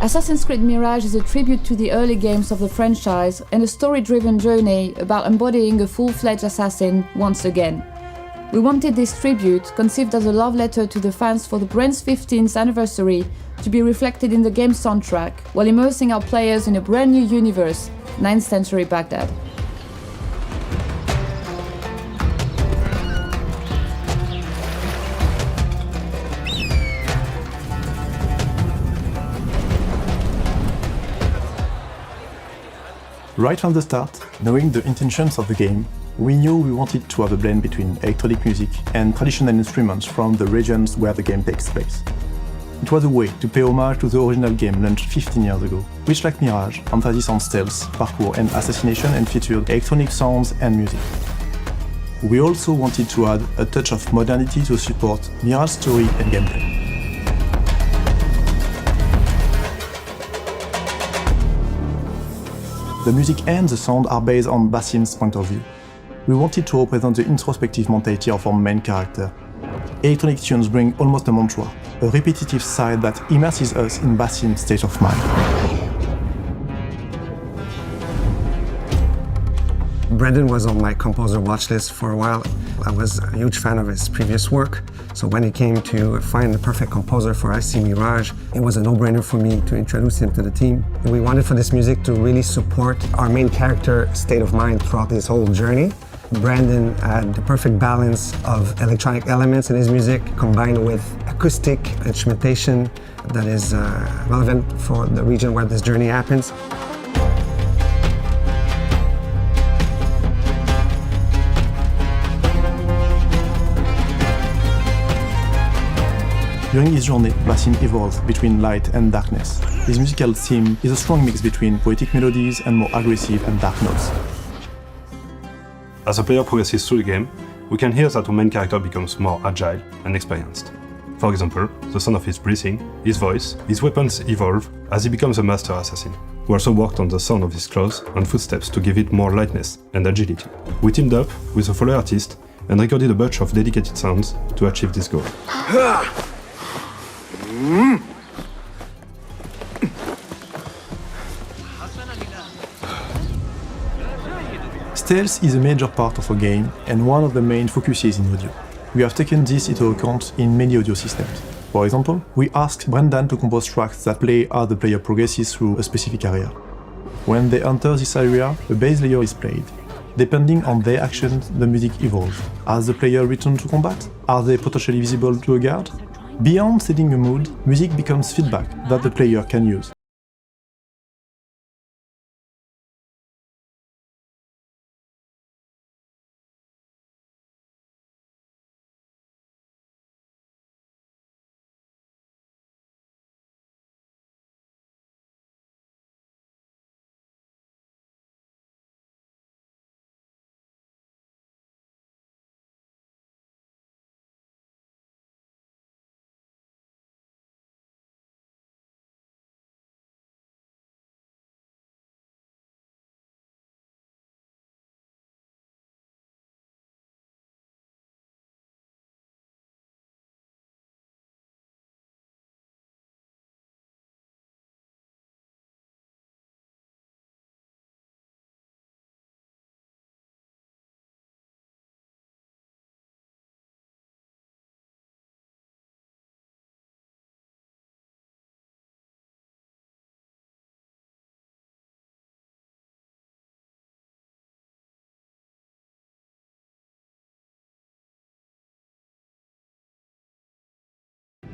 Assassin's Creed Mirage is a tribute to the early games of the franchise and a story-driven journey about embodying a full-fledged assassin once again. We wanted this tribute, conceived as a love letter to the fans for the brand's 15th anniversary, to be reflected in the game's soundtrack, while immersing our players in a brand new universe, 9th century Baghdad. Right from the start, knowing the intentions of the game, we knew we wanted to have a blend between electronic music and traditional instruments from the regions where the game takes place. It was a way to pay homage to the original game launched 15 years ago, which, like Mirage, emphasized on stealth, parkour and assassination and featured electronic sounds and music. We also wanted to add a touch of modernity to support Mirage's story and gameplay. The music and the sound are based on Basim's point of view. We wanted to represent the introspective mentality of our main character. Electronic tunes bring almost a mantra, a repetitive side that immerses us in Basim's state of mind. Brendan was on my composer watch list for a while. I was a huge fan of his previous work, so when it came to find the perfect composer for IC Mirage, it was a no-brainer for me to introduce him to the team. And we wanted for this music to really support our main character state of mind throughout his whole journey. Brandon had the perfect balance of electronic elements in his music combined with acoustic instrumentation that is relevant for the region where this journey happens. During his journey, Basim evolves between light and darkness. His musical theme is a strong mix between poetic melodies and more aggressive and dark notes. As the player progresses through the game, we can hear that our main character becomes more agile and experienced. For example, the sound of his breathing, his voice, his weapons evolve as he becomes a master assassin. We also worked on the sound of his clothes and footsteps to give it more lightness and agility. We teamed up with a fellow artist and recorded a bunch of dedicated sounds to achieve this goal. Stealth is a major part of our game and one of the main focuses in audio. We have taken this into account in many audio systems. For example, we asked Brendan to compose tracks that play as the player progresses through a specific area. When they enter this area, a bass layer is played. Depending on their actions, the music evolves. As the player returns to combat, are they potentially visible to a guard? Beyond setting a mood, music becomes feedback that the player can use.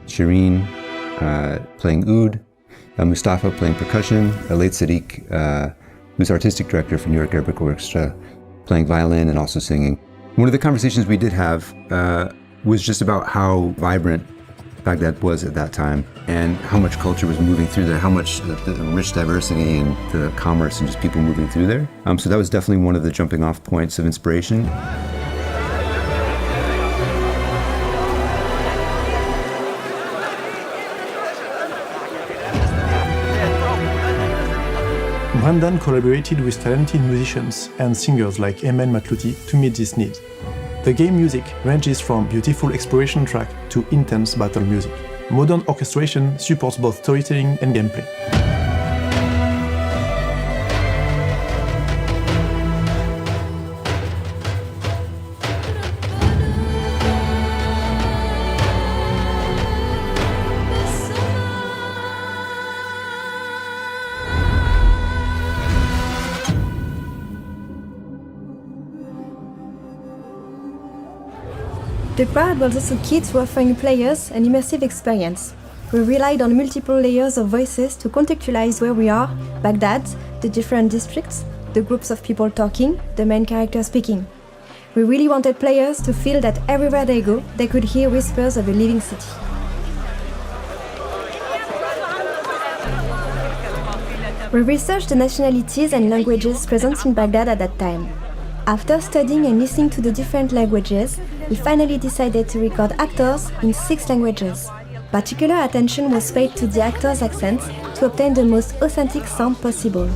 Shireen playing oud, Mustafa playing percussion, Late Sadiq, who's artistic director for New York Arabic Orchestra, playing violin and also singing. One of the conversations we did have was just about how vibrant Baghdad was at that time and how much culture was moving through there, how much the rich diversity and the commerce and just people moving through there. So that was definitely one of the jumping off points of inspiration. Brendan collaborated with talented musicians and singers like Ayman Matlouti to meet this need. The game music ranges from beautiful exploration track to intense battle music. Modern orchestration supports both storytelling and gameplay. The crowd was also key to offering players an immersive experience. We relied on multiple layers of voices to contextualize where we are, Baghdad, the different districts, the groups of people talking, the main character speaking. We really wanted players to feel that everywhere they go, they could hear whispers of a living city. We researched the nationalities and languages present in Baghdad at that time. After studying and listening to the different languages, we finally decided to record actors in 6 languages. Particular attention was paid to the actors' accents to obtain the most authentic sound possible.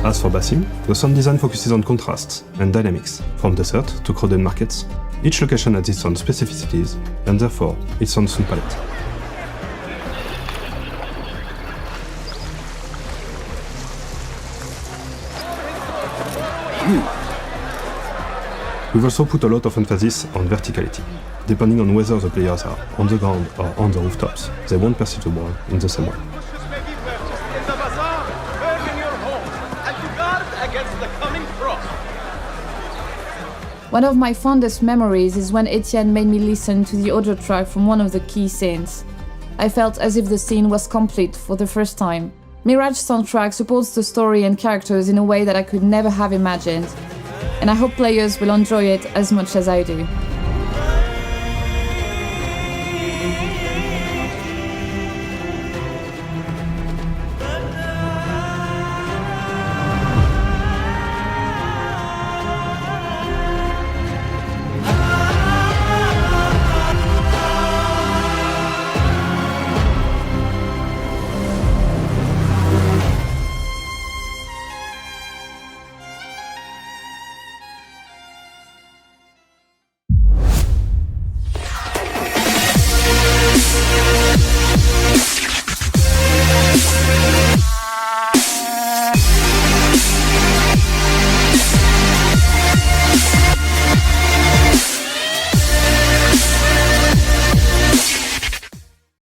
As for Basim, the sound design focuses on contrasts and dynamics, from desert to crowded markets. Each location has its own specificities, and therefore its own sound palette. We've also put a lot of emphasis on verticality. Depending on whether the players are on the ground or on the rooftops, they won't perceive the world in the same way. One of my fondest memories is when Etienne made me listen to the audio track from one of the key scenes. I felt as if the scene was complete for the first time. Mirage soundtrack supports the story and characters in a way that I could never have imagined, and I hope players will enjoy it as much as I do.